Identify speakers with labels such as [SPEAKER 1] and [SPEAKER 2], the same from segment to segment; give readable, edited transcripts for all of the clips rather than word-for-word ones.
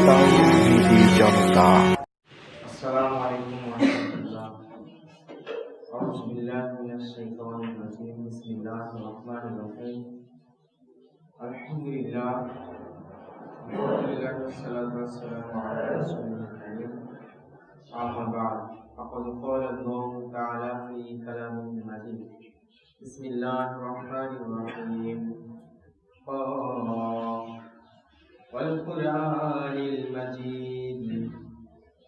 [SPEAKER 1] তাওহীদি জনতা।
[SPEAKER 2] আসসালামু আলাইকুম ওয়া রাহমাতুল্লাহ। আউযু বিল্লাহি মিনাশ শাইতানির রাজীম। বিসমিল্লাহির রাহমানির রাহিম। আলহামদুলিল্লাহ ওয়াসসালাতু ওয়াসসালামু আলা রাসূলিল কারীম। আম্মা বা'দ। ফাকাদ ক্বালা আল্লাহু তাআলা ফি কালামিহিল মাজিদ। বিসমিল্লাহির রাহমানির রাহিম। ওয়াল কুরআনিল মাজিদ।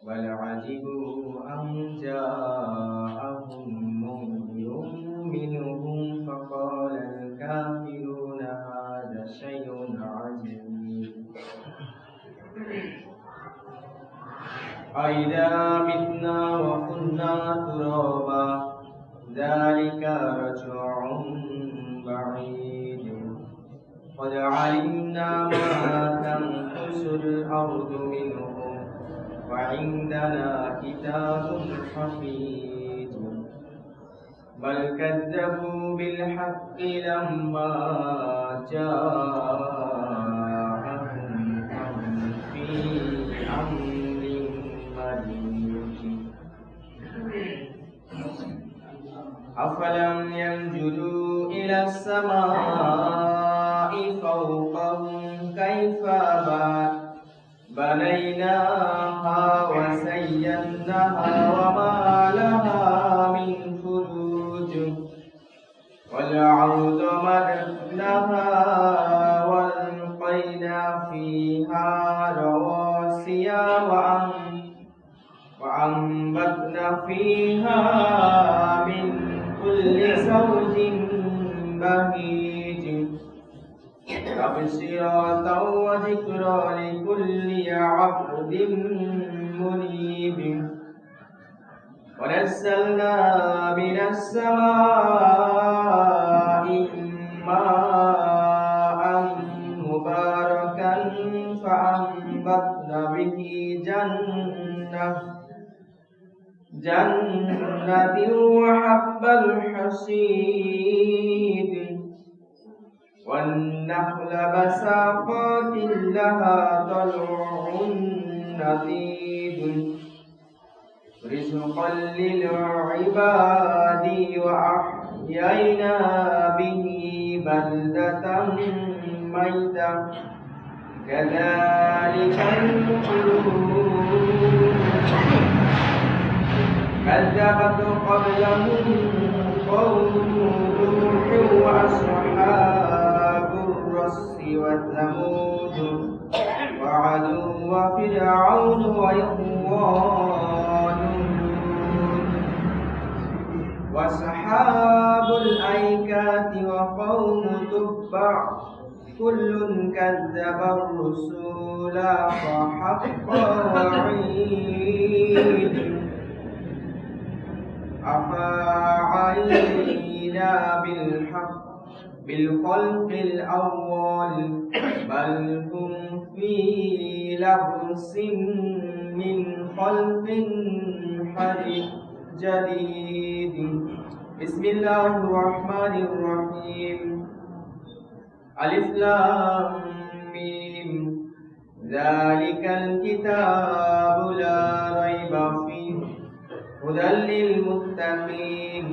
[SPEAKER 2] بل عجبوا أن جاءهم منذر منهم فقال الكافرون هذا شيء عجيب أإذا متنا وكنا ترابا ذلك رجع بعيد قد علمنا ما تنقص الأرض منهم وعندنا كتاب حفيظ بل كذبوا بالحق لما جاءهم فهم في أمر مريج أفلم ينظروا إلى السماء فوقهم كيف بنيناها وزيناها وما لها من فروج والأرض مددناها وألقينا فيها رواسي وأنبتنا فيها من كل زوج بهيج تبصرة وذكرى لكل عبد منيب ونزلنا من السماء ماء مباركا فأنبتنا به جنة وحب الحصيد والنخل بساقات لها طلع نضيد رزقا للعباد وأحيينا به بلدة ميتا كذلك الخلود كذبت قبلهم قوم نوح وأصحاب الرس وثمود وعاد وفرعون وإخوان وأصحاب الأيكة وقوم تبع كل كذب الرسل فحق وعيد أفعينا بالخلق الأول بل هم في لبس من خلق جديد بسم الله الرحمن الرحيم ألف لام ميم ذلك الكتاب لا ريب فيه هدى للمتقين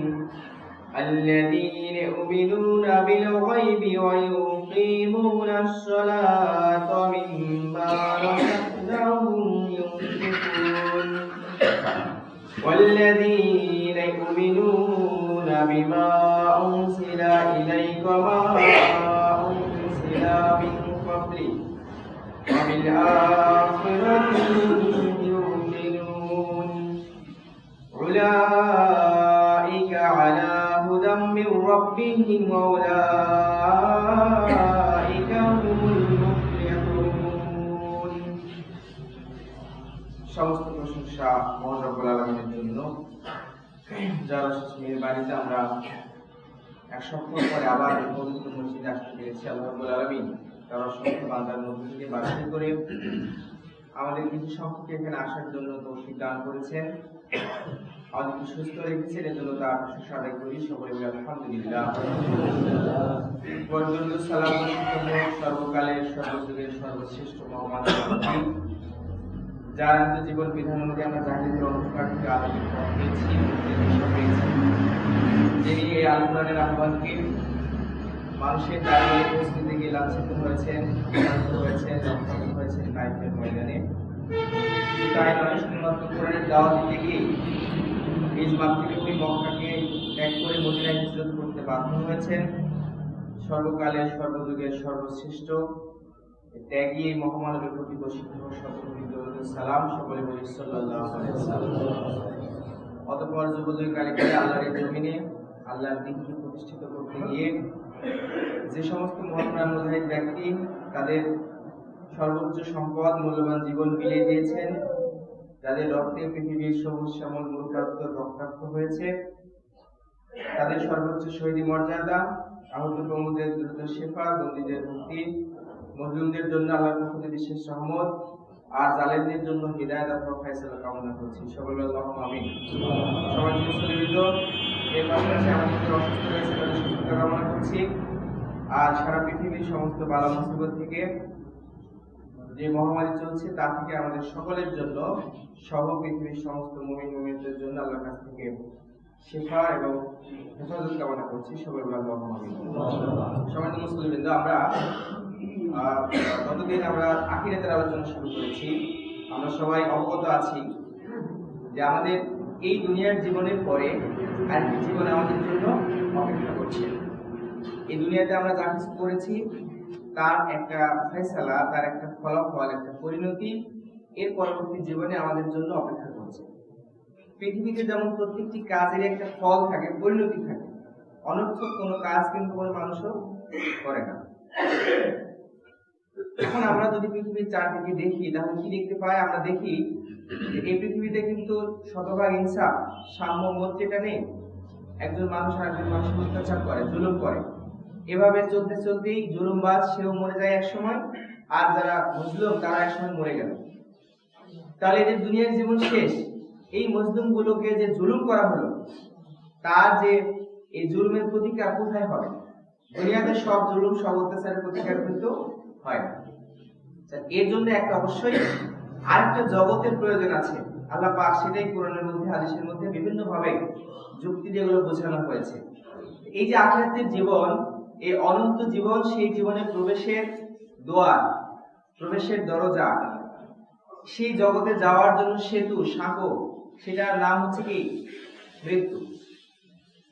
[SPEAKER 2] الذين يؤمنون بالغيب ويقيمون الصلاة ومما رزقناهم ينفقون والذين يؤمنون بما أنزل إليك وما أنزل من قبلك وبالآخرة يؤمنون أولئك على هدى من ربهم وأولئك هم المفلحون সমস্ত প্রশংসা মহান রব্বুল আলামিনের জন্য, যার অশেষ মেহেরবানিতে আমরা এক সপ্তাহ পরে আবার পবিত্র মসজিদে আসতে পেরেছি। আল্লাহ রব্বুল আলামিন তার অসংখ্য বান্দার মধ্য থেকে বাছাই করে আমাদের কিছু সংখ্যক এখানে আসার জন্য তৌফিক দান করেছেন, আমাদেরকে সুস্থ রেখেছেন, এজন্য তার প্রশংসা আদায় করি। সকলে বলি আলহামদুলিল্লাহ। সর্বকালের সর্বযুগের সর্বশ্রেষ্ঠ মহান যার জীবন বিধান অনুযায়ী আমরা জাহিদের অন্ধকার থেকে আলোকিত পথ পেয়েছি, মুক্তির দিশা পেয়েছি, যিনি এই আল কোরআনের আহ্বানকে মানুষের দাঁড়িয়ে পৌঁছতে গিয়ে লাঞ্ছিত হয়েছেন, রক্ষিত হয়েছেন তাইফের ময়দানে। তাই নয়, শুধুমাত্র কোরআনের দাওয়াত দিতে গিয়ে নিজ মাতৃভূমি মক্কাকে ত্যাগ করে মদিনায় হিজরত করতে বাধ্য হয়েছেন সর্বকালের সর্বযুগের সর্বশ্রেষ্ঠ ত্যাগী মহামানবের প্রতি বর্ষিত সালাম, সকলে বলি সাল্লাল্লাহু আলাইহি ওয়াসাল্লাম। অতঃপর যুবদয় কালিকালে আল্লাহর জমিনে আল্লাহর দ্বীনকে প্রতিষ্ঠিত করতে গিয়ে যে সমস্ত মহান মুজাহিদ ব্যক্তি তাদের সর্বোচ্চ সম্পদ মূল্যবান জীবন বিলিয়ে দিয়েছেন, যাদের রক্তে পৃথিবীর সবুজ শ্যামল মরুপ্রান্ত রক্তাক্ত হয়েছে, তাদের সর্বোচ্চ শহীদী মর্যাদা, আহত প্রমুখদের দ্রুত শেফা, বন্দীদের মুক্তি, মজলুমদের জন্য আল্লাহর পক্ষ থেকে বিশেষ রহমত, আর জালেমদের জন্য হিদায়াত ও ফায়সালা কামনা করছি। সকলে আল্লাহুম্মা আমিন। সবাই মুসলিমিত এর পাশাপাশি আমাদের অসুস্থ রয়েছে তাদের সুস্থতা কামনা করছি। আর সারা পৃথিবীর সমস্ত বালা মুসিবত থেকে, যে মহামারী চলছে তা থেকে আমাদের সকলের জন্য সহ পৃথিবীর সমস্ত মুমিন মুমিনদের জন্য আল্লাহর কাছ থেকে শিফা এবং হেফাজত কামনা করছি। সকলে আল্লাহুম্মা আমিন। সবাই মুসলিমিত আমরা গতদিন আমরা আখিরাতের আলোচনা শুরু করেছি। আমরা সবাই অবগত আছি যে আমাদের এই দুনিয়ার জীবনের পরে আরেকটি জীবন আমাদের জন্য অপেক্ষা করছে। এই দুনিয়াতে আমরা যা কিছু করেছি তার একটা ফয়সালা, তার একটা ফলাফল, একটা পরিণতি এর পরবর্তী জীবনে আমাদের জন্য অপেক্ষা করছে। পৃথিবীতে যেমন প্রত্যেকটি কাজের একটা ফল থাকে, পরিণতি থাকে, অনর্থক কোনো কাজ কিন্তু কোনো মানুষও করে না। এখন আমরা যদি পৃথিবীর চারদিকে দেখি তাহলে কি দেখতে পাই? আমরা দেখি যে এই পৃথিবীতে কিন্তু শতভাগ ইনসাফ, সাম্য মৈত্রীটা নেই। একজন মানুষ আরেকজন মানুষের অত্যাচার করে, জুলুম করে। এভাবে চলতে চলতেই জুলুমবাজ সেও মরে যায় এক সময়, আর যারা মজলুম তারা এক সময় মরে গেল। তাহলে এদের দুনিয়ার জীবন শেষ। এই মজলুম গুলোকে যে জুলুম করা হলো, তার যে এই জুলুমের প্রতিকার কোথায় হবে? দুনিয়াতে সব জুলুম, সব অত্যাচারের প্রতিকার কিন্তু হয় না। এর জন্য একটা অবশ্যই আরেকটা জগতের প্রয়োজন আছে। আল্লাহ পাক সেটাই কোরআনের মধ্যে, হাদিসের মধ্যে বিভিন্ন ভাবে যুক্তি দিয়ে এগুলো বোঝানো হয়েছে। এই যে আখিরাতের জীবন, এই অনন্ত জীবন, সেই জীবনে প্রবেশের দ্বার, প্রবেশের দরজা, সেই জগতে যাওয়ার জন্য সেতু, সাঁকো, সেটার নাম হচ্ছে কি? মৃত্যু।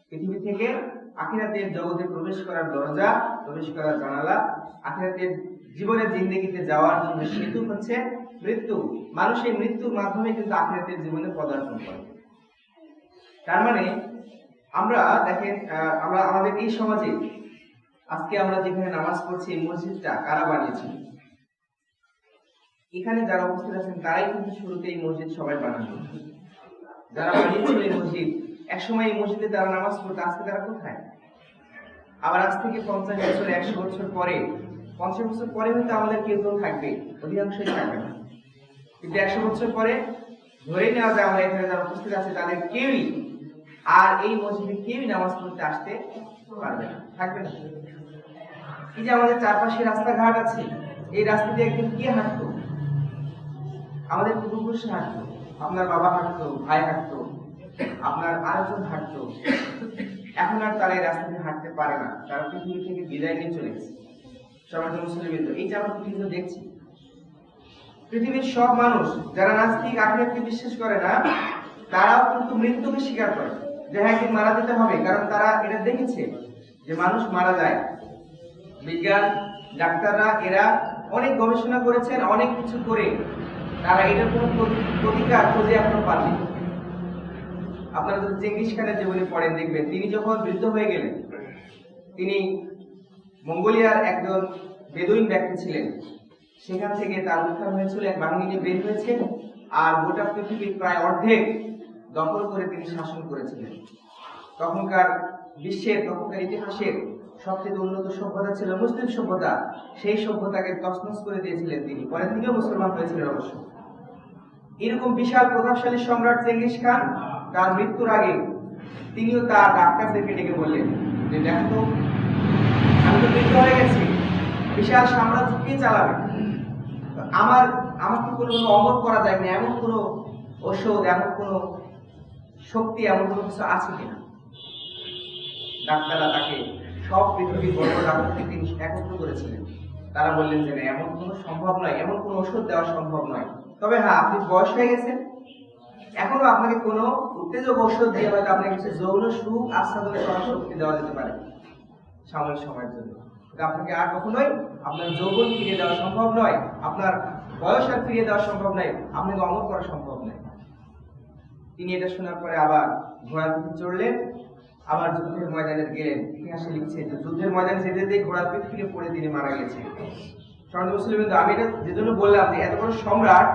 [SPEAKER 2] পৃথিবী থেকে আখিরাতের জগতে প্রবেশ করার দরজা, প্রবেশ করার জানালা, আখিরাতের জীবনের জিন্দেগিতে যাওয়ার জন্য সেতু হচ্ছে মৃত্যু। মানুষ এই মৃত্যুর মাধ্যমে কিন্তু আখিরাতের জীবনে পদার্পণ করে। তার মানে আমরা দেখেন, আমরা আমাদের এই সমাজে আজকে আমরা যেখানে নামাজ পড়ছি, এই মসজিদটা কারা বানিয়েছে? এখানে যারা উপস্থিত আছেন তারাই কিন্তু শুরুতে এই মসজিদ সবাই বানানো। যারা বানিয়েছিল এই মসজিদ, একসময় এই মসজিদে তারা নামাজ পড়তো, আজকে তারা কোথায়? আবার আজ থেকে 50 বছর, 100 বছর পরে, 50 বছর পরে হয়তো আমাদের কেউ কেউ থাকবে, অধিকাংশই থাকবে না। কিন্তু 100 বছর পরে ধরে নেওয়া যায় আমরা এখানে যারা উপস্থিত আছে তাদের কেউই আর এই মসজিদে কেউই নামাজ পড়তে আসতে পারবে না, থাকবে না। এই যে আমাদের চারপাশে রাস্তাঘাট আছে, এই রাস্তা দিয়ে একদিন কে হাঁটতো? আমাদের পূর্বপুরুষরা হাঁটতো, আপনার বাবা হাঁটতো, ভাই হাঁটতো, আপনার আরেকজন হাঁটতো। এখন আর তারা এই রাস্তা দিয়ে হাঁটতে পারে না, তারা পৃথিবী থেকে বিদায় নিয়ে চলে গেছে। সমাজ মুসলিম, এই যে আমরা পৃথিবীতে দেখছি, পৃথিবীর সব মানুষ যারা নাস্তিক, আখিরাতকে বিশ্বাস করে না, তারাও কিন্তু মৃত্যুকে স্বীকার করে যে হ্যাঁ, একদিন মারা যেতে হবে। কারণ তারা এটা দেখেছে যে মানুষ মারা যায়। বিজ্ঞান, ডাক্তাররা এরা অনেক গবেষণা করেছেন, অনেক কিছু করে তারা এটার কোনো প্রতিকার খুঁজে এখনো পাননি। আপনারা যদি চেঙ্গিস খানের জীবনী পড়েন দেখবেন, তিনি যখন বৃদ্ধ হয়ে গেলেন, তিনি মঙ্গোলিয়ার একজন বেদুইন ব্যক্তি ছিলেন। সেখান থেকে তার উত্থান হয়েছিল, এক বাহিনী নিয়ে বের হয়েছে, আর গোটা পৃথিবীর প্রায় অর্ধেক দখল করে তিনি শাসন করেছিলেন। তখনকার বিশ্বের, তখনকার ইতিহাসের সবচেয়ে উন্নত সভ্যতা ছিল মুসলিম সভ্যতা। সেই সভ্যতাকে তছনছ করে দিয়েছিলেন তিনি। পরে তিনিও মুসলমান হয়েছিলেন অবশ্য। এরকম বিশাল প্রতাপশালী সম্রাট চেঙ্গিস খান তার মৃত্যুর আগে তিনিও তার ডাক্তারদেরকে ডেকে বললেন যে দেখো, আমি তো বৃদ্ধ হয়ে গেছি, বিশাল সাম্রাজ্য কে চালাবে? আমার আমাকে কোনো অমর করা যায় না, এমন কোনো ঔষধ, এমন কোনো শক্তি, এমন কোনো কিছু আছে কিনা? ডাক্তাররা তাকে সব পৃথিবীর বড় ডাক্তারকে তিনি একত্র করেছিলেন। তারা বললেন যে না, এমন কোনো সম্ভব নয়, এমন কোনো ওষুধ দেওয়া সম্ভব নয়। তবে হ্যাঁ, আপনি বয়স হয়ে গেছেন, এখনো আপনাকে কোনো উত্তেজক ঔষধ দিয়ে হয়তো আপনাকে কিছু যৌন সুখ আস্বাদনের করার শক্তি দেওয়া যেতে পারে সাময়িক সময়ের জন্য। আপনাকে আর কখনোই আপনার যৌবন ফিরিয়ে দেওয়া সম্ভব নয়, আপনার বয়স আর ফিরিয়ে দেওয়া সম্ভব নয়, আপনাকে অমর করা সম্ভব নয়। তিনি এটা শোনার পরে আবার ঘোড়ার পিঠে চড়লেন, আবার যুদ্ধের ময়দানে গেলেন। ইতিহাসে লিখছে যে যুদ্ধের ময়দানে যেতে যেতে ঘোড়ার পিঠ থেকে পড়ে তিনি মারা গেছেন। মুসলিম, আমি এটা যে জন্য বললাম যে এত বড় সম্রাট,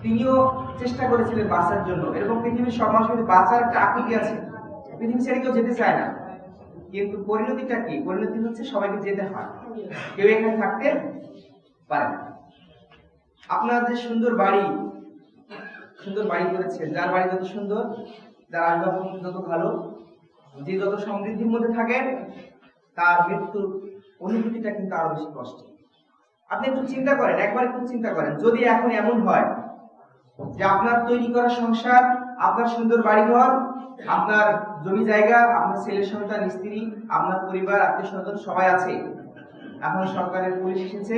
[SPEAKER 2] তিনিও চেষ্টা করেছিলেন বাঁচার জন্য। এরকম পৃথিবীর সব মানুষের বাঁচার একটা আকৃতি আছে, পৃথিবী ছেড়ে কেউ যেতে চায় না, কিন্তু পরিণতিটা কি? পরিণতি হচ্ছে সবাইকে যেতে হয়, কেউ এখানে থাকতে পারে না। আপনার যে সুন্দর বাড়ি করেছেন, যার বাড়ি যত সুন্দর, যার আসবাব যত ভালো, যে যত সমৃদ্ধির মধ্যে থাকেন, তার মৃত্যুর অনুভূতিটা কিন্তু আরো বেশি কষ্ট। আপনি একটু চিন্তা করেন, একবার একটু চিন্তা করেন, যদি এখন এমন হয় যে আপনার তৈরি করা সংসার, আপনার সুন্দর বাড়িঘর, আপনার জমি জায়গা, আপনার ছেলে সন্তান, স্ত্রী, আপনার পরিবার, আত্মীয় স্বজন সবাই আছে, এখন সরকারের পুলিশ এসেছে,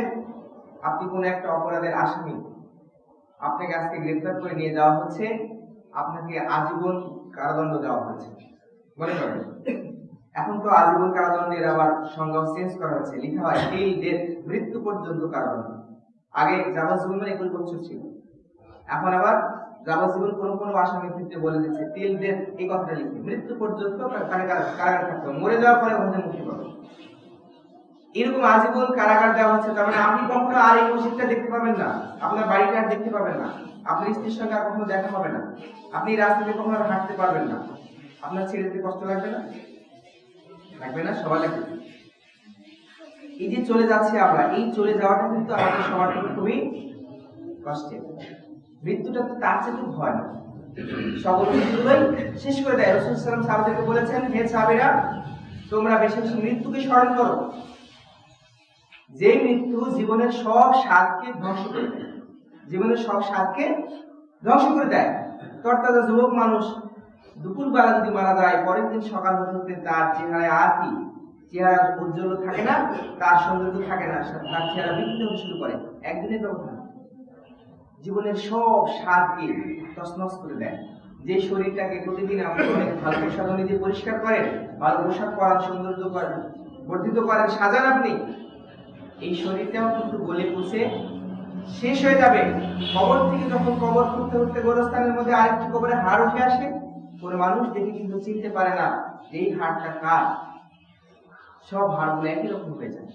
[SPEAKER 2] আপনি কোন একটা অপরাধের আসামি, আপনাকে আজকে গ্রেফতার করে নিয়ে যাওয়া হচ্ছে, আপনাকে আজীবন কারাদণ্ড দেওয়া হয়েছে। মনে করেন এখন তো আজীবন কারাদণ্ডের আবার সংজ্ঞা চেঞ্জ করা হয়েছে, লেখা হয় টিল ডেথ, মৃত্যু পর্যন্ত কারাদণ্ড। আগে যাবজ্জীবন 21 বছর ছিল, এখন আবার যাবজ্জীবন কোন কোন আসামির ক্ষেত্রে বলে দিচ্ছে টিল ডেথ, এই কথাটা লিখে মৃত্যু পর্যন্ত কারাগারে থাকতে হবে, মরে যাওয়ার পরে ওখানে মুক্তি পাবে। এরকম আজীবন কারাগার দেওয়া হচ্ছে। তার মানে আপনি কখনো আর এই মসজিদটা দেখতে পাবেন না, আপনার বাড়িটা আর দেখতে পাবেন না, আপনার স্ত্রীর সঙ্গে আর কখনো দেখা হবে না, আপনি রাস্তাতে কখনো আর হাঁটতে পারবেন না। আপনার ছেড়ে যেতে কষ্ট লাগবে না? লাগবে না? সবার লাগবে। এই যে চলে যাচ্ছে আমরা, এই চলে যাওয়াটা কিন্তু আমাদের সবার জন্য খুবই কষ্টের। মৃত্যুটা তো তার চেয়ে খুব ভয় না, সকল মৃত্যুগুলোই শেষ করে দেয়। রাসূল সাল্লাল্লাহু আলাইহি ওয়াসাল্লাম সাহাবাদেরকে বলেছেন, হে সাহাবীরা, তোমরা বেশি বেশি মৃত্যুকে স্মরণ করো, যে মৃত্যু জীবনের সব স্বাদকে ধ্বংস করে দেয়, জীবনের সব স্বাদকে ধ্বংস করে দেয়। তরতাজা যুবক মানুষ দুপুরবেলা যদি মারা যায়, পরের দিন সকাল হতে হতে তার চেহারায় আর কি, চেহারা উজ্জ্বল থাকে না, তার সৌন্দর্য থাকে না, তার চেহারা বিকৃত হতে শুরু করে। একদিনের ব্যবধান জীবনের সব স্বাদকে তছনছ করে দেয়। যে শরীরটাকে প্রতিদিন আপনি অনেক ভালো পোশাক দিয়ে পরিষ্কার করেন, ভালো পোশাক পরান, সৌন্দর্য করেন, বর্ধিত করেন, সাজান আপনি, এই শরীরটাও কিন্তু গলে পচে শেষ হয়ে যাবে। কবর থেকে যখন কবর খুঁড়তে খুঁড়তে গোরস্থানের মধ্যে আরেকটি কবরে হাড় উঠে আসে, কোন মানুষ দেখে কিন্তু চিনতে পারে না যে এই হাড়টা কার, সব হাড়গুলো একই রকম হয়ে যায়।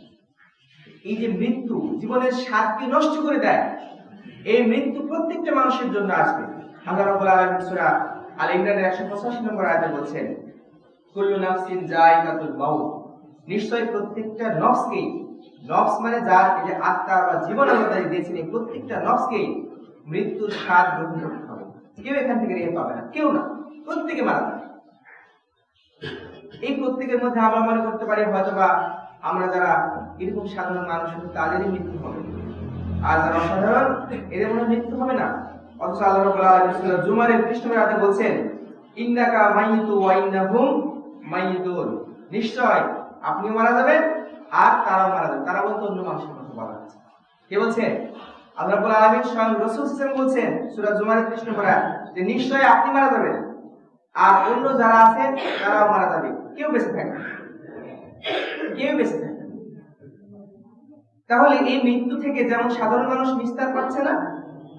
[SPEAKER 2] এই যে মৃত্যু জীবনের স্বাদকে নষ্ট করে দেয়, এই মৃত্যু প্রত্যেকটা মানুষের জন্য আসবে। আল্লাহ রাব্বুল আলামিন সূরা আল ইমরানের 185 নম্বর আয়াতে বলছেন, কুল্লু নাফসিন যায়কাতুল মাউত, নিশ্চয়ই প্রত্যেকটা নফসকেই, নফস মানে যার এই যে আত্মা বা জীবন আল্লাহ তাআলা দিয়েছেন, এই প্রত্যেকটা নফসকেই মৃত্যুর স্বাদ গ্রহণ করতে হবে। কেউ এখান থেকে রেহাই পাবে না, কেউ না, প্রত্যেকে মারা যাবে। এই প্রত্যেকের মধ্যে আমরা মনে করতে পারি হয়তোবা আমরা যারা এরকম সাধারণ মানুষ, তাদেরই মৃত্যু হবে, আর যারা অসাধারণ এদের মনে মৃত্যু হবে না। অথচ আল্লাহ রাব্বুল আলামিন সূরা জুমারের 30 নম্বর আয়াতে বলছেন, ইন্নাকা মাইয়িতু ওয়া ইন্নাহুম মাইয়িতুন, নিশ্চয় আপনিও মারা যাবেন আর তারাও মারা যাবে। তারা বলতে অন্য মানুষের কথা বলা হচ্ছে। কে বলছেন? আল্লাহ রাব্বুল আলামিন স্বয়ং রাসূল সাল্লাল্লাহু আলাইহি ওয়াসাল্লাম বলছেন সূরা জুমারের 30 নম্বর আয়াত যে নিশ্চয় আপনি মারা যাবেন আর অন্য যারা আছেন তারাও মারা যাবে, কেউ বেঁচে থাকবে, কেউ বেঁচে থাকবে। তাহলে এই মৃত্যু থেকে যেমন সাধারণ মানুষ নিস্তার পাচ্ছে না,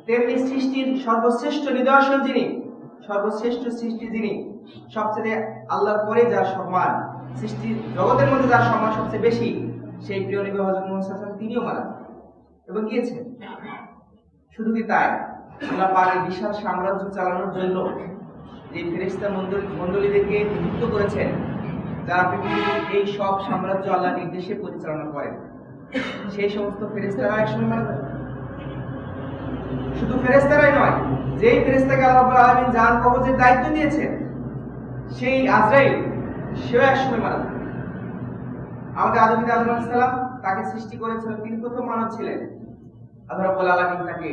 [SPEAKER 2] তেমনি সৃষ্টির সর্বশ্রেষ্ঠ নিদর্শন যিনি, সর্বশ্রেষ্ঠ সৃষ্টি যিনি, সবচেয়ে আল্লাহর পরে যার সম্মান, সৃষ্টির জগতের মধ্যে যার সম্মান সবচেয়ে বেশি, সেই প্রিয় নবী হযরত মুহাম্মদ সাল্লাল্লাহু আলাইহি ওয়াসাল্লাম তিনিও মারা এবং গিয়েছেন। শুধু কি তাই, আল্লাহ পাক এই বিশাল সাম্রাজ্য চালানোর জন্য যে ফেরেশতা মণ্ডলীদেরকে নিযুক্ত করেছেন, যারা পৃথিবীর এই সব সাম্রাজ্য আল্লাহর নির্দেশে পরিচালনা করেন, সেই সমস্ত ফেরেশতারা একসময় মারা যাবে। শুধু ফেরেশতারাই নয়, যেই ফেরেশতাকে আল্লাহ রাব্বুল আলামিন জান কবজের দায়িত্ব দিয়েছেন, সেই আজরাইল, সেও একসময় মারা যাবে। আমাদের আদম আলাইহিস সালাম, তাকে সৃষ্টি করেছিলেন, তিনি প্রথম মানব ছিলেন, আল্লাহ রাব্বুল আলামিন তাকে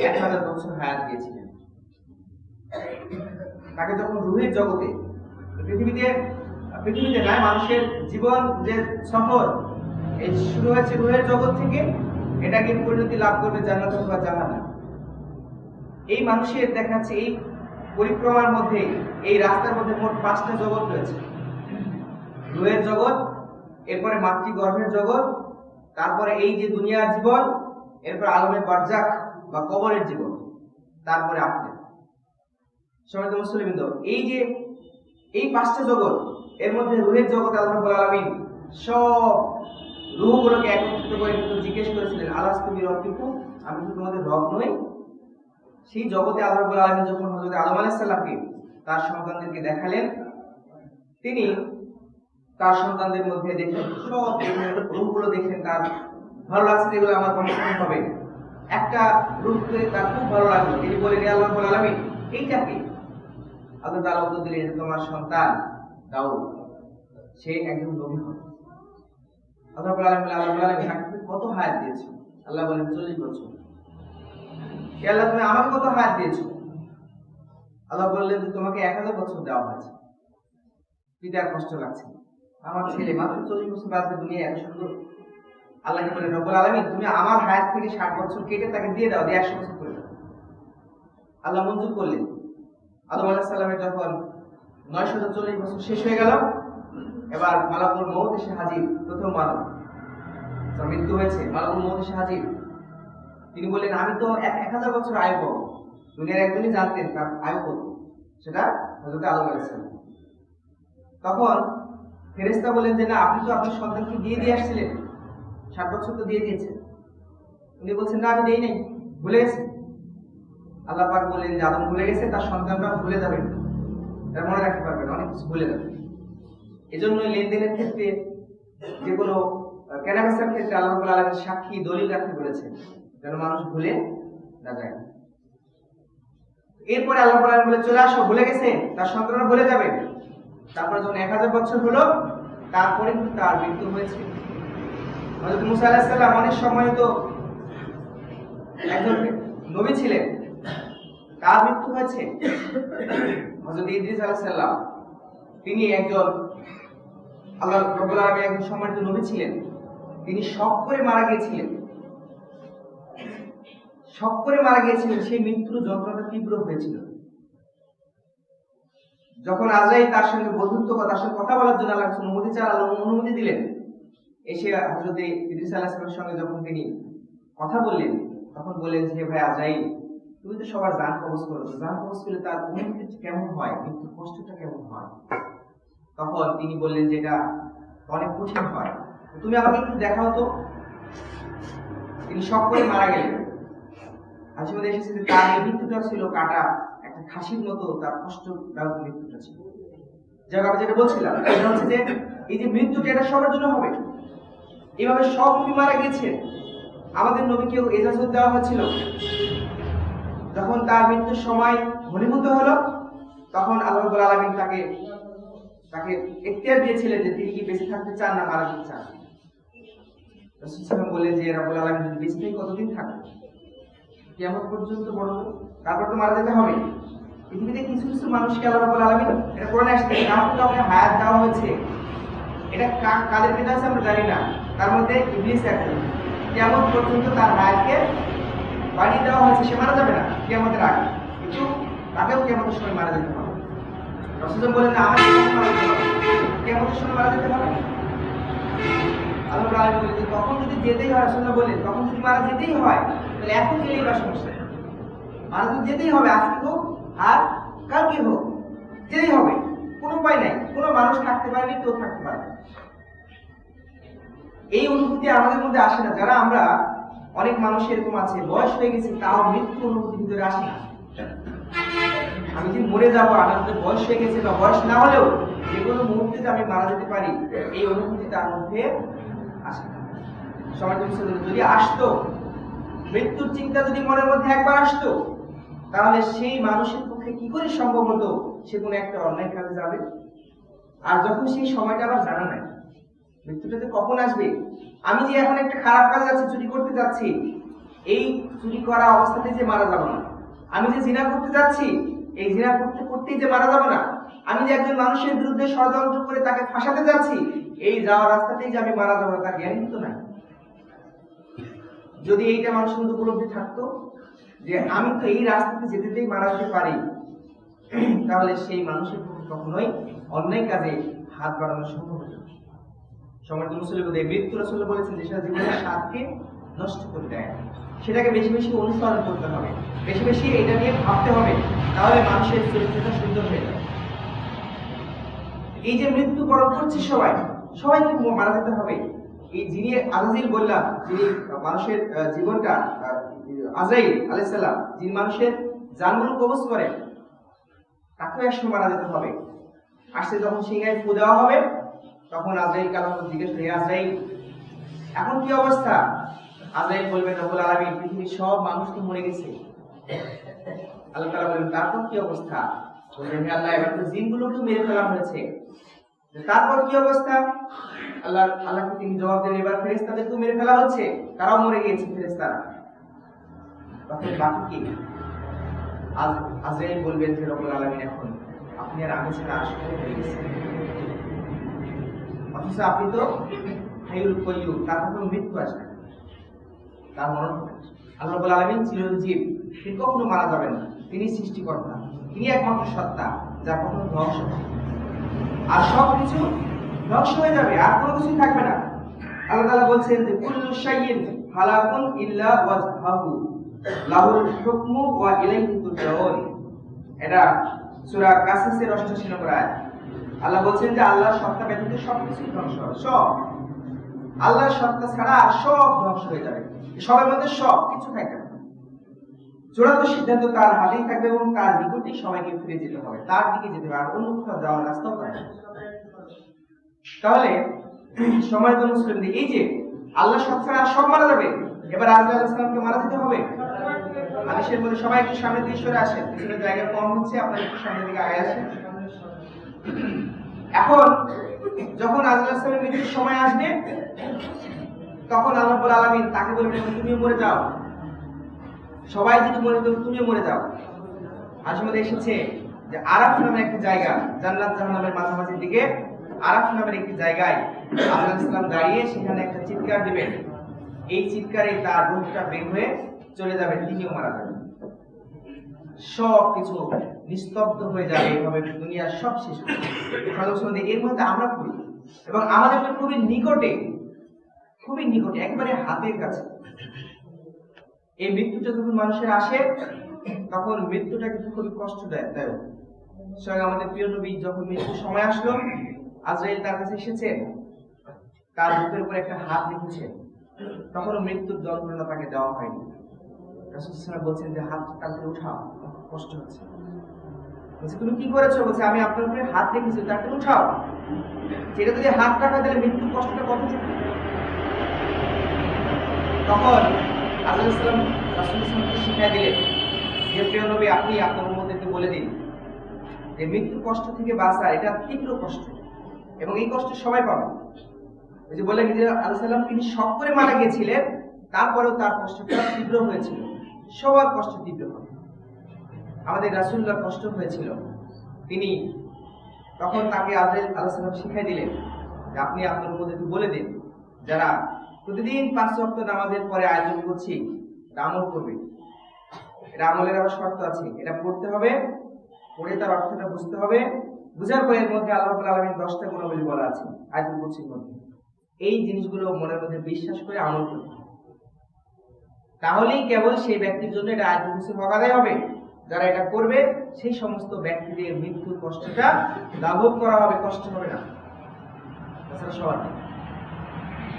[SPEAKER 2] 1000 বছর হায়াত দিয়েছিলেন। তাকে যখন রূহের জগতে, পৃথিবীতে নয়, মানুষের জীবন যে সফর এই শুরু হয়েছে রূহের জগৎ থেকে, এটাকে পরিণতি লাভ করবে জান্নাত অথবা জাহান্নাম। এই মানুষের দেখাচ্ছে এই পরিক্রমার মধ্যে, এই রাস্তার মধ্যে মোট 5টা জগৎ রয়েছে। রূহের জগৎ, এরপরে মাতৃগর্ভের জগৎ, তারপরে এই যে দুনিয়ার জীবন, এরপর আলমে বারজাখ বা কবরের জীবন, তারপরে আপনি। সম্মানিত মুসলিমবৃন্দ, এই 5টা জগৎ, এর মধ্যে রূহের জগৎ আল্লাহ রাব্বুল আলামিন সব রূহগুলোকে একত্রিত করে জিজ্ঞেস করেছিলেন, আলাস্তু বিরব্বিকুম, আমি কি তোমাদের রব নই? সেই জগতে আল্লাহ রাব্বুল আলামিন যখন হযরত আদম আলাইহিস সালামকে তার সন্তানদেরকে দেখালেন, তিনি তার সন্তানদের মধ্যে দেখলেন সব রূহগুলো দেখলেন, তার ভালো লাগছে, যেগুলো আমার বংশধর হবে। একটা রূপকে তার খুব ভালো লাগলো। তিনি বলেন, হে আল্লাহ রাব্বুল আলামিন, এইটা কি? আল্লাহ তাআলা উত্তর দিলেন, তোমার সন্তান দাউদ, সে একজন নবী হবে। আল্লাহ রাব্বুল আলামিন তাকে কত হায়াত দিয়েছে? আল্লাহ বলেন 40 বছর। হে আল্লাহ, তুমি আমাকে কত হায়াত দিয়েছো? আল্লাহ বললেন যে তোমাকে 1000 বছর দেওয়া হয়েছে। পিতার কষ্ট লাগছে, আমার ছেলে মাত্র 40 বছর বাঁচবে, দুনিয়া এত সুন্দর। আল্লাহকে বলেন, রব্বুল আলামিন, তুমি আমার হায়াত থেকে 60 বছর কেটে তাকে দিয়ে দাও, 100 বছর করে দাও। আল্লাহ মঞ্জুর করলেন। আদম আলাইহিস সালামের যখন 940 বছর শেষ হয়ে গেল, এবার মালাকুল মউত এসে হাজির। প্রথম মানব, তার মৃত্যু হয়েছে, মালাকুল মউত এসে হাজির। তিনি বললেন, আমি তো 1000 বছর আয়ু পাবো। দুনিয়ার একজনই জানতেন তার আয়ু কত, সেটা হযরত আদম আলাইহিস সালাম। তখন ফেরেশতা বললেন যে না, আপনি তো আপনার সন্তানকে দিয়ে আসছিলেন, 60 বছর তো দিয়ে দিয়েছেন। উনি বলছেন, না আমি দেই নাই, ভুলে গেছে। আল্লাহ পাক বললেন যে আদম ভুলে গেছে, তার সন্তানরা ভুলে যাবে, তারা মনে রাখতে পারবে না, অনেক কিছু ভুলে যাবে। এজন্য লেনদেনের ক্ষেত্রে, যে কোনো কেনাবেচার ক্ষেত্রে আল্লাহ রাব্বুল আলামিন সাক্ষী দলিল রাখতে বলেছেন, যেন মানুষ ভুলে না যায়। এরপরে আল্লাহ রাব্বুল আলামিন বলে, চলে আসো, ভুলে গেছে, তার সন্তানরা ভুলে যাবে। তারপরে যখন 1000 বছর হলো, তারপরে কিন্তু তার মৃত্যু হয়েছে। হযরত মুসা আলাইহিস সালাম অনেক সময় তো একজন নবী ছিলেন, তার মৃত্যু হয়েছে। হযরত ইদ্রিস আলাইহিস সালাম, তিনি একজন আল্লাহ রাব্বুল আলামিন একজন সম্মানিত নবী ছিলেন। তিনি শক করে মারা গিয়েছিলেন। সেই মৃত্যুর যন্ত্রণা তীব্র হয়েছিল। যখন আজরাইল তার সঙ্গে তার সঙ্গে কথা বলার জন্য আল্লাহ অনুমতি চান, আল্লাহ অনুমতি দিলেন। এসে হযরত ইদ্রিস আলাইহিস সালামের সঙ্গে যখন তিনি কথা বললেন, তখন বললেন যে, ভাই আজরাইল, তুমি তো সবার জান কবজ করেছো, জান কবজ করলে তার অনুভূতি কেমন হয়, মৃত্যুর কষ্টটা কেমন হয়? তখন তিনি বললেন যে এটা অনেক কঠিন হয়, তুমি আমাকে একটু দেখাও তো। তিনি শক করে মারা গেলেন। হাসিমুদ্দিন এসেছে যে তার এই মৃত্যুটা ছিল কাটা একটা খাসির মতো, তার কষ্টদায়ক মৃত্যুটা ছিল। যাক, আমি যেটা বলছিলাম এটা হচ্ছে যে এই যে মৃত্যুটা, এটা সবার জন্য হবে। এইভাবে সব নবী মারা গিয়েছে। আমাদের নবীকেও ইজাজত দেওয়া হয়েছিল। যখন তার মৃত্যুর সময় ঘনীভূত হলো, তখন আল্লাহ রাব্বুল আলামিন তাকে ইখতিয়ার দিয়েছিলেন যে তিনি কি বেঁচে থাকতে চান না মারা যেতে চান। রাসূল সাল্লাল্লাহু আলাইহি ওয়াসাল্লাম বললেন যে রাব্বুল আলামিন বেঁচে থেকে কতদিন থাকবে? কিয়ামত পর্যন্ত বড়, তারপর তো মারা যেতে হবে। পৃথিবীতে কিছু কিছু মানুষকে আল্লাহ রাব্বুল আলামিন, এটা কোরআনে আসছে, কাউকে হায়াত দেওয়া হয়েছে। এটা কাদের পিতা আছে আমরা জানি না, তার মধ্যে ইবলিস একজন। কিয়ামত পর্যন্ত তার হায়াতকে বাড়িয়ে দেওয়া হয়েছে, সে মারা যাবে না কিয়ামতের আগে, কিন্তু তাকেও কিয়ামতের সময় মারা যেতে হবে। রাসূল বলেন না, আমাকে মারা যেতে হবে, কিয়ামতের সময় মারা যেতে হবে। আল্লাহ রাব্বুল আলামিন বলেন, তখন যদি যেতেই হয়, রাসূল বলেন তখন যদি মারা যেতেই হয়, তাহলে এখন গেলেই বা সমস্যা। মারা যদি যেতেই হবে, আজকে হোক আর কালকে হোক, যেতেই হবে, কোনো উপায় নাই। কোনো মানুষ থাকতে পারেনি, কেউ থাকতে পারে না। এই অনুভূতি আমাদের মধ্যে আসে না। যারা আমরা, অনেক মানুষ এরকম আছে, বয়স হয়ে গেছে, তাও মৃত্যু অনুভূতি ভিতরে আসে না। আমি যে মরে যাবো, আমার বয়স হয়ে গেছে বা বয়স না হলেও যে কোনো মুহূর্তে যে আমি মারা যেতে পারি, এই অনুভূতি তার মধ্যে আসে না। সমাজ যদি আসতো, মৃত্যুর চিন্তা যদি মনের মধ্যে একবার আসতো, তাহলে সেই মানুষের পক্ষে কি করে সম্ভব হতো সে কোনো একটা অন্যায় কাজে যাবে? আর যখন সেই সময়টা আবার জানা নাই, মৃত্যুটা যে কখন আসবে, আমি যে এখন একটা খারাপ কাজ যাচ্ছি, চুরি করতে যাচ্ছি, এই চুরি করা অবস্থাতে যে মারা যাব না, আমি যে জিনা করতে যাচ্ছি এই জিনা করতে করতেই যে মারা যাব না, আমি যে একজন মানুষের বিরুদ্ধে ষড়যন্ত্র করে তাকে ফাঁসাতে যাচ্ছি এই যাওয়ার রাস্তাতেই যে আমি মারা যাবো তার জ্ঞান কিন্তু নাই। যদি এইটা মানুষের মধ্যে উপলব্ধি থাকতো যে আমি তো এই রাস্তাতে যেতেই মারা যেতে পারি, তাহলে সেই মানুষের কখনোই অন্যায় কাজে হাত বাড়ানো সম্ভব হতো। সম্মানিত মুসলিম, মৃত্যু রাসূল বলেছেন যে সেটা জীবনের স্বাদকে নষ্ট করে দেয়, সেটাকে বেশি বেশি অনুসরণ করতে হবে, বেশি বেশি এটা নিয়ে ভাবতে হবে, তাহলে মানুষের চরিত্রটা সুন্দর হয়ে যাবে। এই যে মৃত্যু বরণ করছে সবাইকে মারা যেতে হবে। এই যিনি আজাজিল বললাম, যিনি মানুষের জীবনটা, আজরাইল আলাইহিস সালাম, যিনি মানুষের জানগুলো কবজ করেন, তাকেও একসময় মারা যেতে হবে। আসছে যখন সিংহায় ফু দেওয়া হবে তখন আজরাইল কালাম জিজ্ঞেস করে, আজরাইল এখন কি অবস্থা? আজরাইল বলবেন, রব্বুল আলামিন পৃথিবীর সব মানুষ তো মরে গেছে। আল্লাহ তাআলা বলেন, তারপর কি অবস্থা? বলবেন, হে আল্লাহ, এবার তো জিনগুলোকে মেরে ফেলা হয়েছে, তারপর কি অবস্থা? আল্লাহকে তিনি জবাব দেন, এবার ফেরেশতাদেরকে মেরে ফেলা হচ্ছে, তারাও মরে গিয়েছে ফেরেশতারা, তখন বাকি কি? আজরাইল বলবেন যে রব্বুল আলামিন এখন আপনি আর আমি ছাড়া আসলে হয়ে গেছে, অথচ আপনি তো হাইয়ুল কাইয়্যুম, তার কখনো মৃত্যু আসবে না, তার মরণ হবে না। আল্লাহ রাব্বুল আলামিন চিরঞ্জীব, তিনি কখনো মারা যাবেন না, তিনি সৃষ্টিকর্তা, তিনি একমাত্র সত্তা যার কখনো ধ্বংস হবে না, আর সবকিছু ধ্বংস হয়ে যাবে, আর কোনো কিছুই থাকবে না। আল্লাহ তাআলা বলছেন যে কুল্লু শাইইন হালাকুন ইল্লা ওয়াজহাহু লাহুল হুকমু ওয়া ইলাইহি তুরজাউন। এটা সূরা কাসাসের 88 নম্বর আয়াত। আল্লাহ বলছেন যে আল্লাহর সত্তা ব্যতীত সবকিছু ধ্বংস হবে, সব আল্লাহর সত্তা ছাড়া সব ধ্বংস হয়ে যাবে, সবের মধ্যে সব কিছু থাকবে না। চূড়ান্ত সিদ্ধান্ত তার হাতেই থাকবে এবং তার নিকটেই সবাইকে ফিরে যেতে হবে, তার দিকে যেতে হবে, আর অন্য কোথাও যাওয়ার রাস্তাও পায় না। তাহলে সম্মানিত মুসলিমদের, এই যে আল্লাহ সব ছাড়া সব মারা যাবে, এবার আজরাইল আলাইহিস সালামকে মারা যেতে হবে। মানুষের মধ্যে সবাই একটু সামনের দিকে সরে আসেন, পিছনে জায়গা কম হচ্ছে, আপনারা একটু সামনের দিকে আগে আসেন। এখন যখন আজরাইল আলাইহিস সালামের মৃত্যুর সময় আসবে তখন আল্লাহ রাব্বুল আলামিন তাকে বলবেন, তুমিও মরে যাও, সবাই যদি মরে যাও তুমিও মরে যাও। আসলে এসেছে যে আরাফ নামের একটা জায়গা, জান্নাত জাহান্নামের মাঝামাঝি দিকে আরাফ নামের একটি জায়গায় আজরাইল আলাইহিস সালাম দাঁড়িয়ে সেখানে একটা চিৎকার দিবেন, এই চিৎকারে তার রূহটা বের হয়ে চলে যাবে, তিনিও মারা যাবেন, সব কিছু নিস্তব্ধ হয়ে যাবে, এইভাবে দুনিয়ার সব শেষ হয়ে যাবে। এর মধ্যে আমরা পড়ি এবং আমাদের খুবই নিকটে, খুবই নিকটে, একেবারে হাতের কাছে। এই মৃত্যুটা যখন মানুষের আসে তখন মৃত্যুটা কিন্তু খুবই কষ্টদায়ক। স্বয়ং আমাদের প্রিয় নবী যখন মৃত্যুর সময় আসলো, আজরাইল তার কাছে এসেছেন, তার বুকের উপর একটা হাত রেখেছেন, তখনও মৃত্যুর যন্ত্রণা তাকে দেওয়া হয়নি। রাসূল সাল্লাল্লাহু আলাইহি ওয়াসাল্লাম বলছেন যে হাতটাকে উঠাও, কষ্ট হচ্ছে। বলছে, তুমি কি করেছো? বলছে, আমি আপনার উপরে হাত রেখেছি, তাকে উঠাও। যেটা যদি হাত রাখা দিলে মৃত্যুর কষ্টটা কত ছিল। তখন আজরাইল সালাম রাসূল সাল্লাল্লাহু আলাইহি ওয়াসাল্লামকে শিখিয়ে দিলেন যে প্রিয় নবী, আপনি আপনার উম্মতদেরকে বলে দিন যে মৃত্যুর কষ্ট থেকে বাঁচা এটা তীব্র কষ্ট এবং এই কষ্ট সবাই পাবে। ওই যে বললেন যে আলাইহিস সালাম তিনি শক করে মারা গিয়েছিলেন, তারপরেও তার কষ্টটা তীব্র হয়েছিল, সবার কষ্ট তীব্র হবে। আমাদের রাসূলুল্লাহর কষ্ট হয়েছিল, তিনি তখন তাকে আজরাইল আলাইহিস সালাম শিখিয়ে দিলেন যে আপনি আপনার উম্মতদেরকে বলে দিন যারা প্রতিদিন 5 ওয়াক্ত নামাজের পরে আয়াতুল কুরসি আমল করবে, এটা আমলের আবার শর্ত আছে, এটা পড়তে হবে, পড়ে তার অর্থটা বুঝতে হবে, বুঝার পরে এর মধ্যে আল্লাহ রাব্বুল আলামিন 10টা গুণাবলী বলা আছে আয়াতুল কুরসির মধ্যে। এই জিনিসগুলো মনের মধ্যে বিশ্বাস করে আমল করতে হবে, তাহলেই কেবল সেই ব্যক্তির জন্য এটা আয়াতুল কুরসির হক আদায় হবে। যারা এটা করবে সেই সমস্ত ব্যক্তিদের মৃত্যুর কষ্টটা লাঘব করা হবে, কষ্ট হবে না। তাছাড়া সবার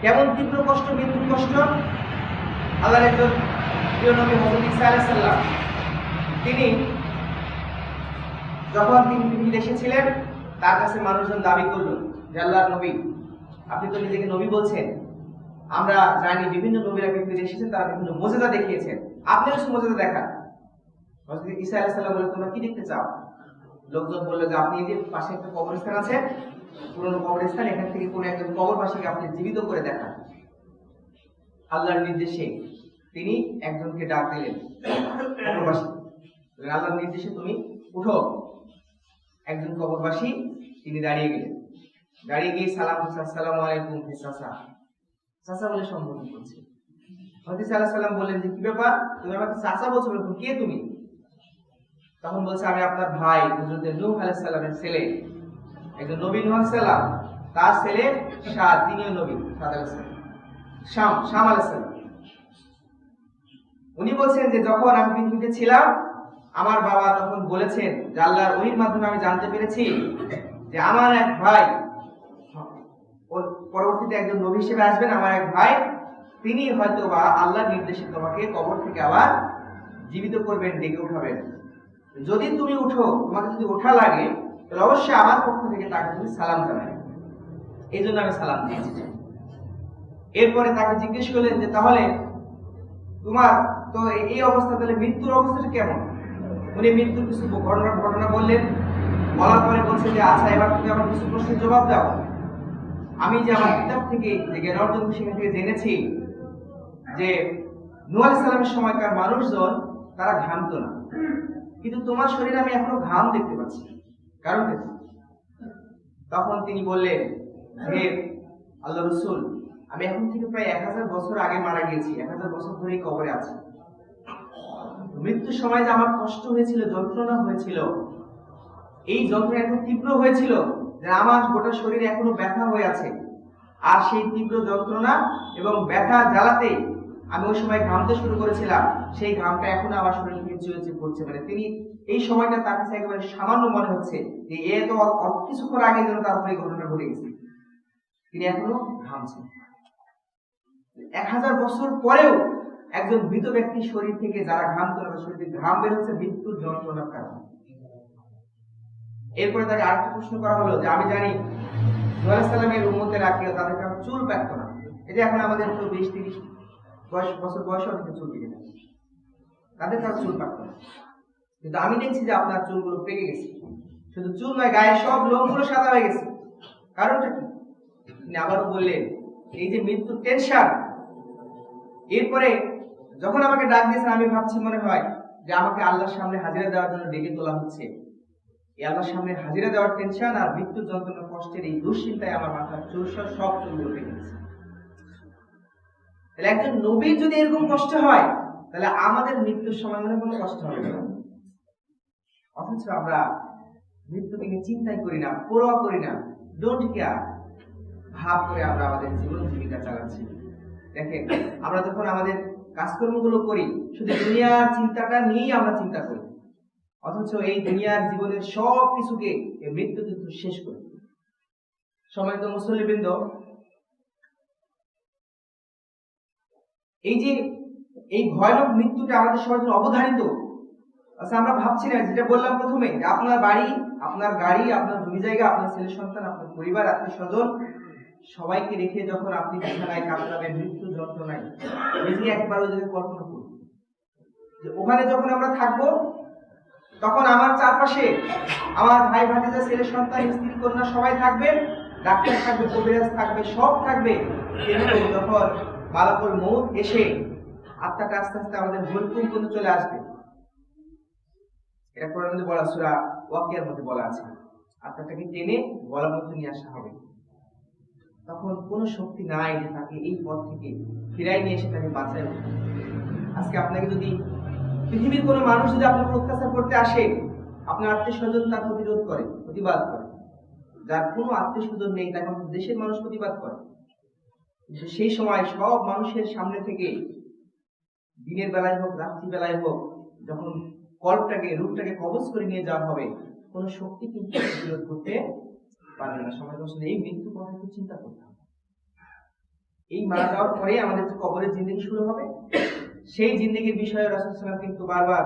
[SPEAKER 2] কেমন তীব্র কষ্ট মৃত্যুর কষ্ট, আল্লাহর একজন প্রিয় নবী হযরত ঈসা আলাইহিস সালাম, তিনি যখন তিনি পৃথিবীতে এসেছিলেন তার কাছে মানুষজন দাবি করলো যে আল্লাহর নবী, আপনি তো নিজেকে নবী বলছেন, আমরা জানি বিভিন্ন নবীরা পৃথিবীতে এসেছেন, তারা বিভিন্ন মুজিজা দেখিয়েছেন, আপনি কিছু মুজিজা দেখান। হযরত ঈসা আলাইহিস সালাম বললেন, তোমরা কি দেখতে চাও? লোকজন বলল যে আপনি এই যে পাশে একটা কবরস্থান আছে, পুরনো কবরস্থান, এখান থেকে কোন একজন কবরবাসীকে আপনি জীবিত করে দেখান। আল্লাহর নির্দেশে তিনি একজনকে ডাক দিলেন, কবরবাসী, আল্লাহর নির্দেশে তুমি উঠো। একজন কবরবাসী তিনি দাঁড়িয়ে গেলেন, দাঁড়িয়ে গিয়ে সালাম দিচ্ছে, আসসালামু আলাইকুম চাচা, চাচা বলে সম্বোধন করছে। হযরত সাল্লাল্লাহু আলাইহি সাল্লাম বললেন যে কি ব্যাপার, তুমি আমাকে চাচা বলছো, কে তুমি? তখন বলছে, আমি আপনার ভাই হযরত নূহ আলাইহিস সালামের ছেলে, একজন নবী নূহ আলাইহিস সালাম, তার ছেলে শাদ, তিনিও নবী, শাদ আলাইহিস সালাম, শাম আলাইহিস সালাম। উনি বলছেন যে যখন আমি পৃথিবীতে ছিলাম, আমার বাবা তখন বলেছেন যে আল্লাহর ওহীর মাধ্যমে আমি জানতে পেরেছি যে আমার এক ভাই পরবর্তীতে একজন নবী হিসেবে আসবেন, আমার এক ভাই, তিনি হয়তো বা আল্লাহর নির্দেশে তোমাকে কবর থেকে আবার জীবিত করবেন, ডেকে উঠাবেন। যদি তুমি উঠো, তোমাকে যদি ওঠা লাগে, তাহলে অবশ্যই আমার পক্ষ থেকে তাকে তুমি সালাম জানাবে। এই জন্য আমি সালাম দিয়েছি। এরপরে তাকে জিজ্ঞেস করলেন যে তাহলে তোমার তো এই অবস্থা, তাহলে মৃত্যুর অবস্থাটা কেমন? উনি মৃত্যুর কিছু ঘটনা বললেন। বলার পরে বলছে যে আচ্ছা, এবার তুমি আমার কিছু প্রশ্নের জবাব দাও। আমি যে আমার কিতাব থেকে যে জ্ঞান অর্জন সেখান থেকে জেনেছি যে নূহ আলাইহিস সালামের সময়কার মানুষজন তারা ঘামতো না, কিন্তু তোমার শরীরে আমি এখনো ঘাম দেখতে পাচ্ছি, কারণ কি? তখন তিনি বললেন, হে আল্লাহ রাসূল, আমি এখন থেকে প্রায় 1000 বছর আগে মারা গিয়েছি, 1000 বছর ধরেই কবরে আছি। মৃত্যুর সময় যে আমার কষ্ট হয়েছিল, যন্ত্রণা হয়েছিল, এই যন্ত্রণা এত তীব্র হয়েছিল যে আমার গোটা শরীরে এখনো ব্যথা হয়ে আছে। আর সেই তীব্র যন্ত্রণা এবং ব্যথা জ্বালাতে আমি ওই সময় ঘামতে শুরু করেছিলাম, সেই ঘামটা এখন আমার শরীর থেকে চুয়ে পড়ছে। মানে তিনি এই সময়টা তার কাছে একেবারে সামান্য মনে হচ্ছে যে এ তো কিছুক্ষণ আগে যেন তার উপরে ঘটনা ঘটে গেছে, তিনি এখনো ঘামছেন। 1000 বছর পরেও একজন মৃত ব্যক্তির শরীর থেকে যারা ঘামতো না, শরীর থেকে ঘাম বের হচ্ছে মৃত্যুর যন্ত্রণার কারণে। এরপরে তাকে আরেকটা প্রশ্ন করা হলো যে আমি জানি নূহ আলাইহিস সালামের উম্মতেরা কেউ তাদের কারো চুল পাকতো না, এই যে এখন আমাদের তো 20-30 বছর বয়সে অনেকে চুল পেকে যায়, তাদের কারো চুল পাকতো না, কিন্তু আমি দেখছি যে আপনার চুলগুলো পেকে গেছে। শুধু চুল নয়, গায়ের সব লোমগুলো সাদা হয়ে গেছে, কারণটা কি? তিনি আবারও বললেন, এই যে মৃত্যুর টেনশন। এরপরে যখন আমাকে ডাক দিয়েছেন, আমি ভাবছি মনে হয় যে আমাকে আল্লাহর সামনে হাজিরা দেওয়ার জন্য ডেকে তোলা হচ্ছে। এই আল্লাহর সামনে হাজিরা দেওয়ার টেনশন আর মৃত্যুর যন্ত্রণা, কষ্টের এই দুশ্চিন্তায় আমার মাথার চুলসর সব চুলগুলো পেকে গেছে। তাহলে একজন নবীর যদি এরকম কষ্ট হয়, তাহলে আমাদের মৃত্যুর সময় মনে কোনো কষ্ট হবে না। অথচ আমরা মৃত্যু থেকে চিন্তাই করি না, পরোয়া করি না, ডোন্ট কেয়ার ভাব করে আমরা আমাদের জীবন জীবিকা চালাচ্ছি। দেখেন, আমরা যখন আমাদের কাজকর্মগুলো করি, শুধু দুনিয়ার চিন্তাটা নিয়েই আমরা চিন্তা করি, অথচ এই দুনিয়ার জীবনের সব কিছুকে এই মৃত্যু কিন্তু শেষ করে। সম্মানিত মুসল্লিবৃন্দ, এই যে এই ভয়ানক মৃত্যুটা আমাদের সবার জন্য অবধারিত। আচ্ছা, আমরা ভাবছি না, যেটা বললাম প্রথমে, যে আপনার বাড়ি, আপনার গাড়ি, আপনার জমি জায়গা, আপনার ছেলে সন্তান, আপনার পরিবার, আত্মীয় স্বজন সবাইকে রেখে যখন আপনি বিছানায় কাতরাবেন মৃত্যু যন্ত্রণায়, নিজে একবার ওই জায়গায় কল্পনা করুন যে ওখানে যখন আমরা থাকবো, তখন আমার চারপাশে আমার ভাই ভাতিজা, ছেলে সন্তান, স্ত্রী কন্যা সবাই থাকবে, ডাক্তার থাকবে, কবিরাজ থাকবে, সব থাকবে। কিন্তু যখন মালাকুল মউত এসে আত্মাটা আস্তে আস্তে আমাদের হুলকুম করে চলে আসবে, এটা কোরআনের মধ্যে বলা, সূরা ওয়াকিয়ার মধ্যে বলা আছে, আত্মাটাকে টেনে গলার মধ্যে নিয়ে আসা হবে। তখন কোনো শক্তি নাই যে তাকে এই পথ থেকে ফিরাই নিয়ে এসে তাকে বাঁচায়। আজকে আপনাকে যদি পৃথিবীর কোনো মানুষ যদি আপনাকে অত্যাচার করতে আসে, আপনার আত্মীয় স্বজন তার প্রতিরোধ করে, প্রতিবাদ করে। যার কোনো আত্মীয় স্বজন নেই, তাকে দেশের মানুষ প্রতিবাদ করে। কিন্তু সেই সময় সব মানুষের সামনে থেকে দিনের বেলায় হোক, রাত্রি বেলায় হোক, যখন কল্পটাকে, রূপটাকে কবজ করে নিয়ে যাওয়া হবে, কোনো শক্তি কিন্তু প্রতিরোধ করতে পারবে না। সমাজ আসলে এই মৃত্যু কথা একটু চিন্তা করতে হবে। এই মারা যাওয়ার পরে আমাদের যে কবরের জিন্দেগি শুরু হবে, সেই জিন্দেগির বিষয়ে রাসূল সাল্লাল্লাহু আলাইহি ওয়াসাল্লাম কিন্তু বারবার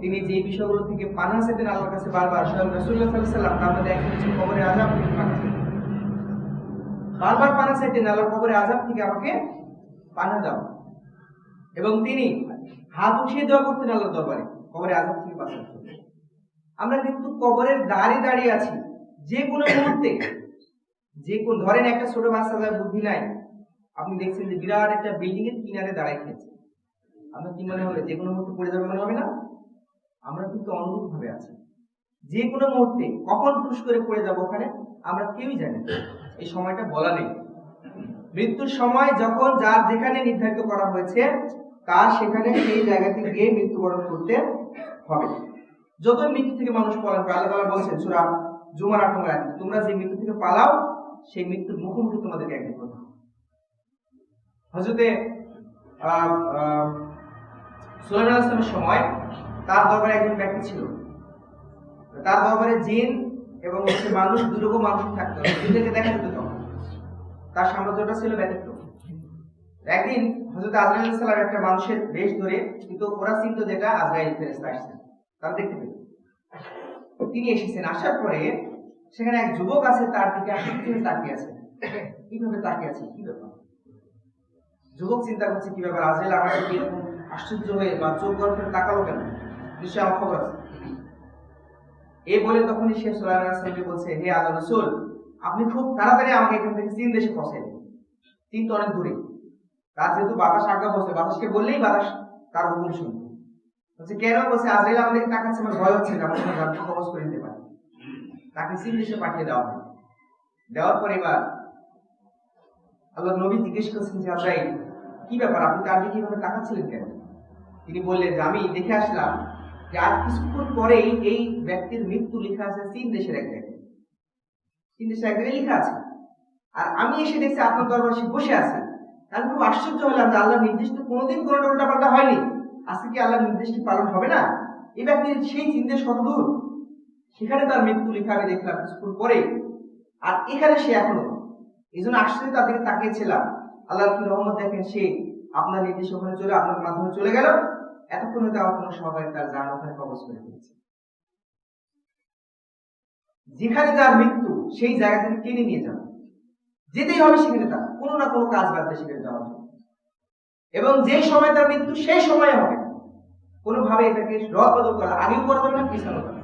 [SPEAKER 2] তিনি যে বিষয়গুলো থেকে পানাহ চাইতেন আল্লাহর কাছে, বারবার স্বয়ং রাসূলুল্লাহ সাল্লাল্লাহু আলাইহি ওয়াসাল্লাম তার মধ্যে একটা হচ্ছে কবরের আযাব থেকে পানাহ চাইতেন। বারবার পানাহ চাইতেন, আল্লাহর কবরের আযাব থেকে আমাকে পানাহ দাও। এবং তিনি হাত উঠিয়ে দোয়া করতেন আল্লাহর দরবারে কবরের আযাব থেকে বাঁচার জন্য। আমরা কিন্তু কবরের দ্বারে দাঁড়িয়ে আছি, যে কোনো মুহূর্তে, যে কোন, ধরেন একটা ছোট বাচ্চা যার বুদ্ধি নাই, আপনি দেখছেন যে বিরাট একটা বিল্ডিং এর কিনারে দাঁড়ায় খেয়েছে, আমরা কি মনে হবে যে কোনো মুহূর্তে পড়ে যাবে মনে হবে না? আমরা কিন্তু অনুরূপ ভাবে আছি, যে কোনো মুহূর্তে কখন টুস করে পড়ে যাব ওখানে আমরা কেউই জানি না, এই সময়টা বলা নেই। মৃত্যুর সময় যখন যার যেখানে নির্ধারিত করা হয়েছে তার সেখানে সেই জায়গাতে গিয়ে মৃত্যুবরণ করতে হবে। যত মৃত্যু থেকে মানুষ পলায়ন করে, আল্লাহ তাআলা বলেছেন সূরা জুমার ৮ নম্বর আয়াতে, তোমরা যে মৃত্যু থেকে পালাও সেই মৃত্যুর মুখোমুখি তোমাদেরকে একদিন হতে হবে। হযরতে সুলাইমান আলাইহিস সালামের সময় তার দরবারে একজন ব্যক্তি ছিল, তার দরবারে জিন এবং মানুষ, দুরকম মানুষ থাকতো, জিনদেরকে দেখা যেত তখন, তার সাম্রাজ্যটা ছিল ব্যতিক্রম। একদিন হযরত আজরাইল আলাইহিস সালাম একটা মানুষের বেশ ধরে, কিন্তু ওরা চিন্তা যেটা আজরাইল ফেরেশতা আসছে তারা দেখতে পেল। তিনি এসেছেন, আসার পরে সেখানে এক যুবক আছে, তার দিকে আশ্চর্য তাকিয়ে আছে। কিভাবে তাকিয়ে আছে, কি ব্যাপার? যুবক চিন্তা করছে কি ব্যাপার, আজরাইল আমার দিকে এরকম আশ্চর্য হয়ে বা চোখ বড় করে তাকালো কেন, নিশ্চয়ই আমার খবর আছে। এই বলে তখনই সে সুলাইমান আলাইহিস সালামকে বলছে, হে আল্লাহর রাসূল, আপনি খুব তাড়াতাড়ি আমাকে এখান থেকে চীন দেশে পৌঁছে দিন। চীন তো অনেক দূরে, তার যেহেতু বাতাস আজ্ঞা বসে, বাতাসকে বললেই বাতাস তার হুকুম শুনবে। বলছে কেন? বলছে আজরাইল আমাদেরকে তাকাচ্ছে, আমার ভয় হচ্ছে, আমার কোনো জানকে কবজ করে দিতে পারে। তাকে চীন দেশে পাঠিয়ে দেওয়া হয়। দেওয়ার পর এবার আল্লাহ নবী জিজ্ঞেস করছেন যে আজরাইল কি ব্যাপার, আপনি তার দিকে কিভাবে তাকাচ্ছিলেন কেন? তিনি বললেন যে আমি দেখে আসলাম যে আজ কিছুক্ষণ পরেই এই ব্যক্তির মৃত্যু লেখা আছে চীন দেশের এক জায়গায়, চীন দেশের এক জায়গায় লেখা আছে, আর আমি এসে দেখছি আপনার দরবারে বসে আছে। আমি খুব আশ্চর্য হলাম যে আল্লাহর নির্দেশ তো কোনোদিন কোনো উল্টাপাল্টা হয়নি, আজকে কি আল্লাহর নির্দেশটি পালন হবে না? এই ব্যক্তির সেই চীন দেশ কত দূর, সেখানে তার মৃত্যু লেখা আমি দেখলাম কিছুক্ষণ পরে, আর এখানে সে এখনো। এই জন্য আশ্চর্য তাদেরকে তাকিয়েছিলাম। আল্লাহর কি রহমত, দেখেন সে আপনার নির্দেশ ওখানে চলে, আপনার মাধ্যমে চলে গেল, এতক্ষণ হয়তো আমার কোনো সহায় তার জান ওখানে কবজ করে দিয়েছে। যেখানে যার মৃত্যু সেই জায়গা থেকে টেনে নিয়ে যাবে, যেতেই হবে সেখানে, তার কোনো না কোনো কাজ বাদ দিয়ে সেখানে যাওয়া হবে, এবং যে সময় তার মৃত্যু সেই সময় হবে, কোনোভাবে এটাকে রদ বদল করা আগেও করা যাবে না, পিছানো যাবে।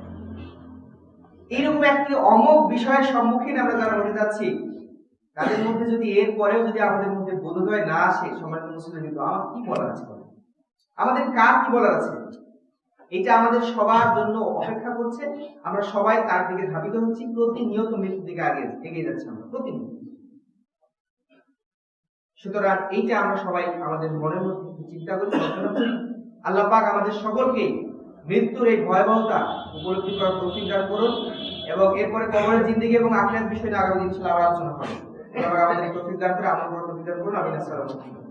[SPEAKER 2] এইরকম একটি অমোঘ বিষয়ের সম্মুখীন আমরা যারা হতে যাচ্ছি, তাদের মধ্যে যদি এর পরেও যদি আমাদের মধ্যে বোধোদয় না আসে, সম্মানিত মুসলিম, কিন্তু আমার কি বলার আছে, আমাদের কার কি বলার আছে, এটা আমাদের সবার জন্য অপেক্ষা করছে। আমরা সবাই তার দিকে ধাবিত হচ্ছি, প্রতিনিয়ত মৃত্যুর দিকে এগিয়ে যাচ্ছি আমরা প্রতিনিয়ত। সুতরাং এইটা আমরা সবাই আমাদের মনের মধ্যে চিন্তা করি, কল্পনা করি। আল্লাহ পাক আমাদের সকলকে মৃত্যুর এই ভয়াবহতা উপলব্ধি করার তৌফিক দান করুন, এবং এরপরে কবরের জিন্দেগি এবং আখিরাত বিষয়ে আগামী দিন ইনশাআল্লাহ আলোচনা হবে। আমাদের তৌফিক দান করে আমল করার তৌফিক দান করুন। আমিন। আসসালামু আলাইকুম।